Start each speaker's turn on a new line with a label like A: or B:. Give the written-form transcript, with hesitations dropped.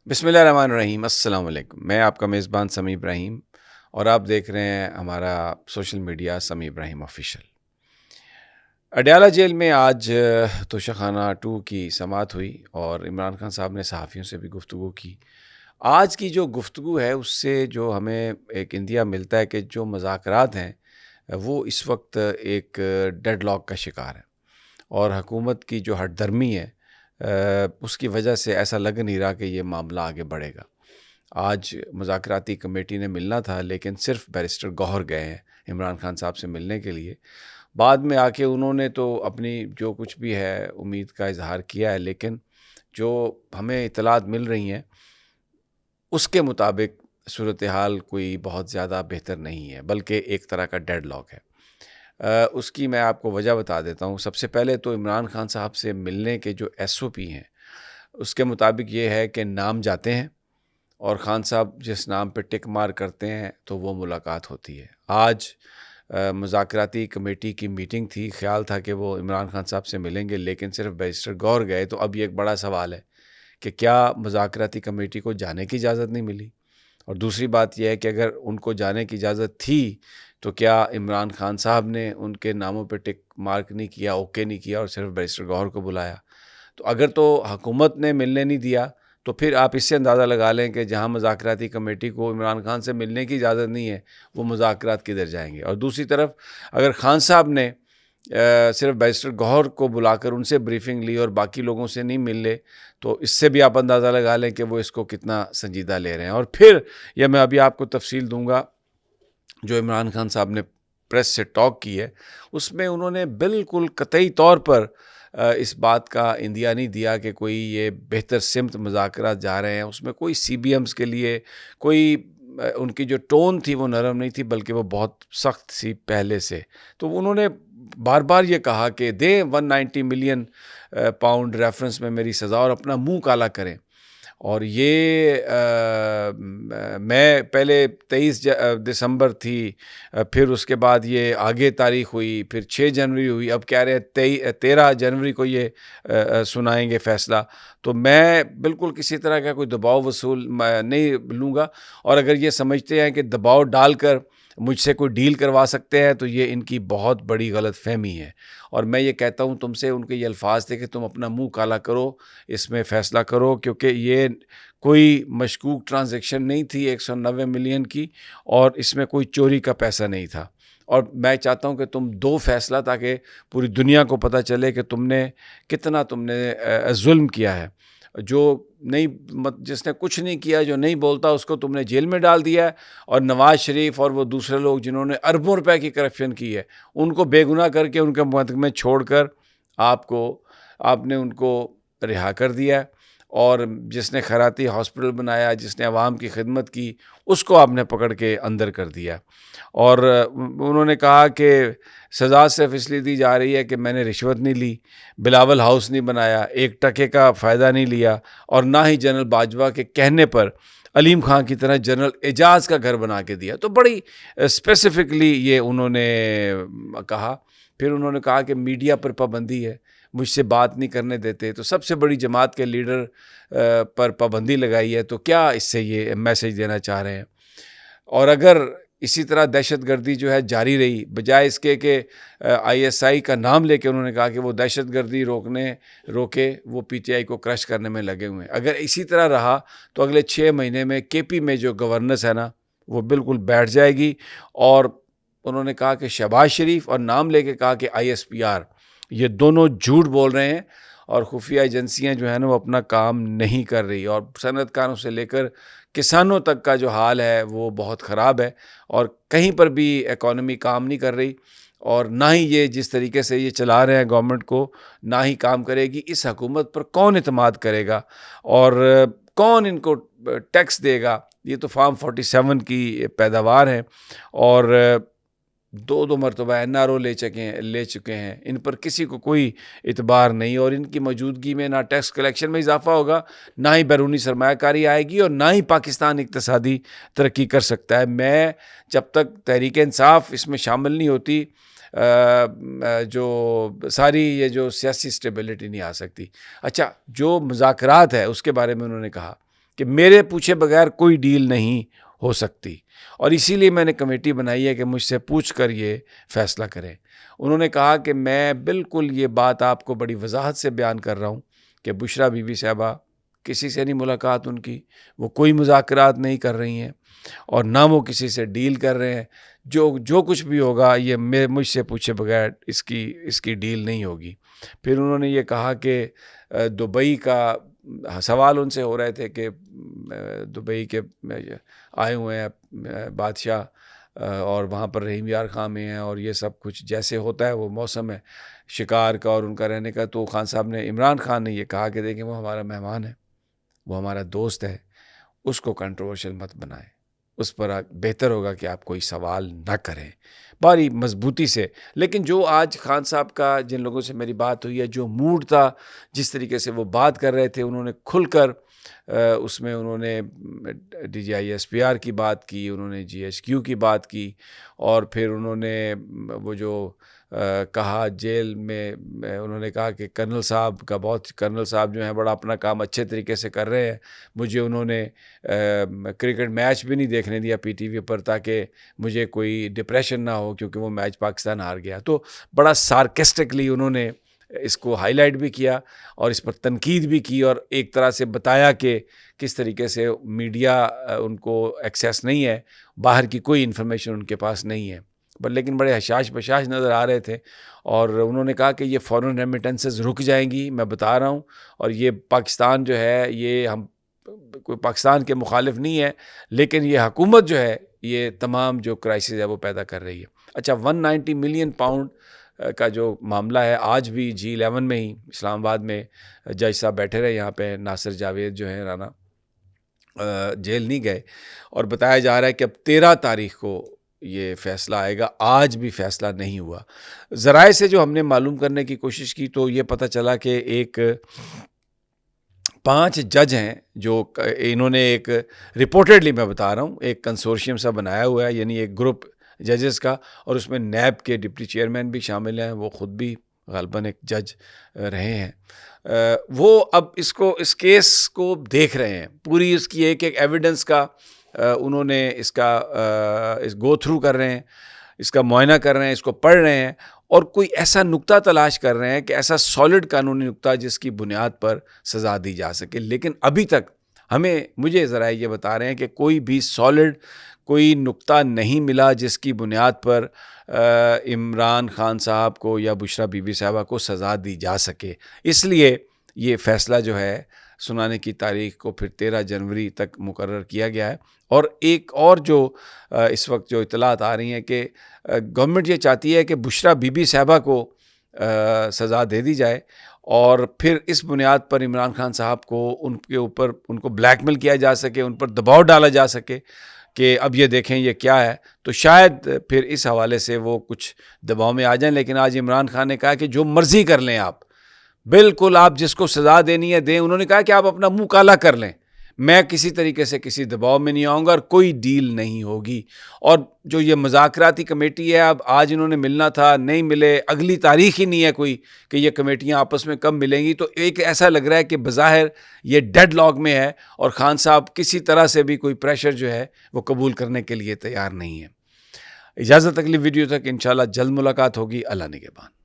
A: بسم اللہ الرحمن الرحیم۔ السلام علیکم، میں آپ کا میزبان سمیع ابراہیم اور آپ دیکھ رہے ہیں ہمارا سوشل میڈیا سمیع ابراہیم آفیشیل۔ اڈیالہ جیل میں آج توشہ خانہ 2 کی سماعت ہوئی اور عمران خان صاحب نے صحافیوں سے بھی گفتگو کی۔ آج کی جو گفتگو ہے اس سے جو ہمیں ایک اندیا ملتا ہے کہ جو مذاکرات ہیں وہ اس وقت ایک ڈیڈ لاک کا شکار ہے، اور حکومت کی جو ہٹ درمی ہے اس کی وجہ سے ایسا لگ نہیں رہا کہ یہ معاملہ آگے بڑھے گا۔ آج مذاکراتی کمیٹی نے ملنا تھا، لیکن صرف بیرسٹر گوہر گئے ہیں عمران خان صاحب سے ملنے کے لیے۔ بعد میں آ کے انہوں نے تو اپنی جو کچھ بھی ہے امید کا اظہار کیا ہے، لیکن جو ہمیں اطلاعات مل رہی ہیں اس کے مطابق صورتحال کوئی بہت زیادہ بہتر نہیں ہے، بلکہ ایک طرح کا ڈیڈ لاک ہے۔ اس کی میں آپ کو وجہ بتا دیتا ہوں۔ سب سے پہلے تو عمران خان صاحب سے ملنے کے جو SOP ہیں اس کے مطابق یہ ہے کہ نام جاتے ہیں اور خان صاحب جس نام پہ ٹک مار کرتے ہیں تو وہ ملاقات ہوتی ہے۔ آج مذاکراتی کمیٹی کی میٹنگ تھی، خیال تھا کہ وہ عمران خان صاحب سے ملیں گے، لیکن صرف بیرسٹر گوہر گئے۔ تو اب یہ ایک بڑا سوال ہے کہ کیا مذاکراتی کمیٹی کو جانے کی اجازت نہیں ملی، اور دوسری بات یہ ہے کہ اگر ان کو جانے کی اجازت تھی تو کیا عمران خان صاحب نے ان کے ناموں پہ ٹک مارک نہیں کیا، اوکے نہیں کیا، اور صرف بیرسٹر گوہر کو بلایا؟ تو اگر تو حکومت نے ملنے نہیں دیا تو پھر آپ اس سے اندازہ لگا لیں کہ جہاں مذاکراتی کمیٹی کو عمران خان سے ملنے کی اجازت نہیں ہے وہ مذاکرات کدھر جائیں گے۔ اور دوسری طرف اگر خان صاحب نے صرف بیرسٹر گوہر کو بلا کر ان سے بریفنگ لی اور باقی لوگوں سے نہیں مل لے، تو اس سے بھی آپ اندازہ لگا لیں کہ وہ اس کو کتنا سنجیدہ لے رہے ہیں۔ اور پھر یہ میں ابھی آپ کو تفصیل دوں گا، جو عمران خان صاحب نے پریس سے ٹاک کی ہے اس میں انہوں نے بالکل قطعی طور پر اس بات کا اندیا نہیں دیا کہ کوئی یہ بہتر سمت مذاکرات جا رہے ہیں۔ اس میں کوئی CBMs کے لیے کوئی ان کی جو ٹون تھی وہ نرم نہیں تھی، بلکہ وہ بہت سخت سی پہلے سے۔ تو انہوں نے بار بار یہ کہا کہ دیں 190 ملین پاؤنڈ ریفرنس میں میری سزا اور اپنا منہ کالا کریں۔ اور یہ میں پہلے 23 دسمبر تھی، پھر اس کے بعد یہ آگے تاریخ ہوئی، پھر 6 جنوری ہوئی، اب کہہ رہے 13 جنوری کو یہ سنائیں گے فیصلہ۔ تو میں بالکل کسی طرح کا کوئی دباؤ وصول نہیں لوں گا، اور اگر یہ سمجھتے ہیں کہ دباؤ ڈال کر مجھ سے کوئی ڈیل کروا سکتے ہیں تو یہ ان کی بہت بڑی غلط فہمی ہے۔ اور میں یہ کہتا ہوں تم سے، ان کے یہ الفاظ تھے کہ تم اپنا منہ کالا کرو، اس میں فیصلہ کرو، کیونکہ یہ کوئی مشکوک ٹرانزیکشن نہیں تھی 190 ملین کی، اور اس میں کوئی چوری کا پیسہ نہیں تھا۔ اور میں چاہتا ہوں کہ تم دو فیصلہ، تاکہ پوری دنیا کو پتہ چلے کہ تم نے کتنا ظلم کیا ہے۔ جو جس نے کچھ نہیں کیا، جو نہیں بولتا، اس کو تم نے جیل میں ڈال دیا ہے، اور نواز شریف اور وہ دوسرے لوگ جنہوں نے اربوں روپے کی کرپشن کی ہے ان کو بے گناہ کر کے ان کے محکمے چھوڑ کر آپ نے ان کو رہا کر دیا ہے۔ اور جس نے خیراتی ہاسپٹل بنایا، جس نے عوام کی خدمت کی، اس کو آپ نے پکڑ کے اندر کر دیا۔ اور انہوں نے کہا کہ سزا صرف اس لیے دی جا رہی ہے کہ میں نے رشوت نہیں لی، بلاول ہاؤس نہیں بنایا، 1 ٹکے کا فائدہ نہیں لیا، اور نہ ہی جنرل باجوہ کے کہنے پر علیم خان کی طرح جنرل اعجاز کا گھر بنا کے دیا۔ تو بڑی اسپیسیفکلی یہ انہوں نے کہا۔ پھر انہوں نے کہا کہ میڈیا پر پابندی ہے، مجھ سے بات نہیں کرنے دیتے، تو سب سے بڑی جماعت کے لیڈر پر پابندی لگائی ہے، تو کیا اس سے یہ میسج دینا چاہ رہے ہیں؟ اور اگر اسی طرح دہشت گردی جو ہے جاری رہی، بجائے اس کے کہ ISI کا نام لے کے انہوں نے کہا کہ وہ دہشت گردی روکے، وہ PTI کو کرش کرنے میں لگے ہوئے ہیں۔ اگر اسی طرح رہا تو اگلے 6 مہینے میں KP میں جو گورننس ہے نا وہ بالکل بیٹھ جائے گی۔ اور انہوں نے کہا کہ شہباز شریف، اور نام لے کے کہا کہ ISPR، یہ دونوں جھوٹ بول رہے ہیں، اور خفیہ ایجنسیاں جو ہیں نا وہ اپنا کام نہیں کر رہی، اور صنعت کاروں سے لے کر کسانوں تک کا جو حال ہے وہ بہت خراب ہے، اور کہیں پر بھی اکانومی کام نہیں کر رہی، اور نہ ہی یہ جس طریقے سے یہ چلا رہے ہیں گورنمنٹ کو، نہ ہی کام کرے گی۔ اس حکومت پر کون اعتماد کرے گا، اور کون ان کو ٹیکس دے گا؟ یہ تو فارم 47 کی پیداوار ہیں، اور 2 مرتبہ NRO لے چکے ہیں، ان پر کسی کو کوئی اعتبار نہیں، اور ان کی موجودگی میں نہ ٹیکس کلیکشن میں اضافہ ہوگا، نہ ہی بیرونی سرمایہ کاری آئے گی، اور نہ ہی پاکستان اقتصادی ترقی کر سکتا ہے۔ میں جب تک تحریک انصاف اس میں شامل نہیں ہوتی، جو ساری یہ جو سیاسی سٹیبلٹی نہیں آ سکتی۔ اچھا، جو مذاکرات ہے اس کے بارے میں انہوں نے کہا کہ میرے پوچھے بغیر کوئی ڈیل نہیں ہو سکتی، اور اسی لیے میں نے کمیٹی بنائی ہے کہ مجھ سے پوچھ کر یہ فیصلہ کریں۔ انہوں نے کہا کہ میں بالکل یہ بات آپ کو بڑی وضاحت سے بیان کر رہا ہوں کہ بشریٰ بی بی صاحبہ کسی سے نہیں ملاقات ان کی، وہ کوئی مذاکرات نہیں کر رہی ہیں اور نہ وہ کسی سے ڈیل کر رہے ہیں۔ جو کچھ بھی ہوگا یہ مجھ سے پوچھے بغیر اس کی ڈیل نہیں ہوگی۔ پھر انہوں نے یہ کہا کہ دبئی کا سوال ان سے ہو رہے تھے کہ دبئی کے آئے ہوئے ہیں بادشاہ اور وہاں پر رحیم یار خان میں ہیں، اور یہ سب کچھ جیسے ہوتا ہے وہ موسم ہے شکار کا اور ان کا رہنے کا، تو خان صاحب نے عمران خان نے یہ کہا کہ دیکھیں وہ ہمارا مہمان ہے، وہ ہمارا دوست ہے، اس کو کنٹروورشل مت بنائیں، اس پر بہتر ہوگا کہ آپ کوئی سوال نہ کریں بڑی مضبوطی سے۔ لیکن جو آج خان صاحب کا جن لوگوں سے میری بات ہوئی ہے، جو موڈ تھا، جس طریقے سے وہ بات کر رہے تھے، انہوں نے کھل کر اس میں انہوں نے D G I S P R کی بات کی، انہوں نے جی ایچ کیو کی بات کی، اور پھر انہوں نے وہ جو کہا جیل میں انہوں نے کہا کہ کرنل صاحب جو ہیں بڑا اپنا کام اچھے طریقے سے کر رہے ہیں، مجھے انہوں نے کرکٹ میچ بھی نہیں دیکھنے دیا پی ٹی وی پر تاکہ مجھے کوئی ڈپریشن نہ ہو کیونکہ وہ میچ پاکستان ہار گیا۔ تو بڑا سارکسٹکلی انہوں نے اس کو ہائی لائٹ بھی کیا اور اس پر تنقید بھی کی، اور ایک طرح سے بتایا کہ کس طریقے سے میڈیا ان کو ایکسیس نہیں ہے، باہر کی کوئی انفارمیشن ان کے پاس نہیں ہے، لیکن بڑے حشاش بشاش نظر آ رہے تھے۔ اور انہوں نے کہا کہ یہ فورن ریمیٹنسز رک جائیں گی، میں بتا رہا ہوں، اور یہ پاکستان جو ہے یہ ہم کوئی پاکستان کے مخالف نہیں ہے، لیکن یہ حکومت جو ہے یہ تمام جو کرائسس ہے وہ پیدا کر رہی ہے۔ اچھا 190 ملین پاؤنڈ کا جو معاملہ ہے، آج بھی G11 میں ہی اسلام آباد میں جج صاحب بیٹھے رہے، یہاں پہ ناصر جاوید جو ہیں رانا جیل نہیں گئے، اور بتایا جا رہا ہے کہ اب 13 تاریخ کو یہ فیصلہ آئے گا، آج بھی فیصلہ نہیں ہوا۔ ذرائع سے جو ہم نے معلوم کرنے کی کوشش کی تو یہ پتہ چلا کہ 5 جج ہیں جو انہوں نے ایک رپورٹڈلی میں بتا رہا ہوں ایک کنسورشیم سا بنایا ہوا ہے، یعنی ایک گروپ ججز کا، اور اس میں نیب کے ڈپٹی چیئرمین بھی شامل ہیں، وہ خود بھی غالباً ایک جج رہے ہیں۔ وہ اب اس کیس کو دیکھ رہے ہیں، پوری اس کی ایک ایویڈنس کا انہوں نے اس گو تھرو کر رہے ہیں، اس کا معائنہ کر رہے ہیں، اس کو پڑھ رہے ہیں، اور کوئی ایسا نقطہ تلاش کر رہے ہیں کہ ایسا سالڈ قانونی نقطہ جس کی بنیاد پر سزا دی جا سکے۔ لیکن ابھی تک مجھے ذرائع یہ بتا رہے ہیں کہ کوئی بھی سالڈ کوئی نقطہ نہیں ملا جس کی بنیاد پر عمران خان صاحب کو یا بشریٰ بی بی صاحبہ کو سزا دی جا سکے۔ اس لیے یہ فیصلہ جو ہے سنانے کی تاریخ کو پھر 13 جنوری تک مقرر کیا گیا ہے۔ اور ایک اور جو اس وقت جو اطلاعات آ رہی ہیں کہ گورنمنٹ یہ چاہتی ہے کہ بشریٰ بی بی صاحبہ کو سزا دے دی جائے، اور پھر اس بنیاد پر عمران خان صاحب کو ان کے اوپر ان کو بلیک میل کیا جا سکے، ان پر دباؤ ڈالا جا سکے کہ اب یہ دیکھیں یہ کیا ہے، تو شاید پھر اس حوالے سے وہ کچھ دباؤ میں آ جائیں۔ لیکن آج عمران خان نے کہا کہ جو مرضی کر لیں آپ، بالکل آپ جس کو سزا دینی ہے دیں۔ انہوں نے کہا کہ آپ اپنا منہ کالا کر لیں، میں کسی طریقے سے کسی دباؤ میں نہیں آؤں گا اور کوئی ڈیل نہیں ہوگی۔ اور جو یہ مذاکراتی کمیٹی ہے، اب آج انہوں نے ملنا تھا، نہیں ملے، اگلی تاریخ ہی نہیں ہے کوئی کہ یہ کمیٹیاں آپس میں کب ملیں گی، تو ایک ایسا لگ رہا ہے کہ بظاہر یہ ڈیڈ لاک میں ہے اور خان صاحب کسی طرح سے بھی کوئی پریشر جو ہے وہ قبول کرنے کے لیے تیار نہیں ہے۔ اجازت اگلی ویڈیو تک، انشاءاللہ جلد ملاقات ہوگی۔ اللہ نگہبان۔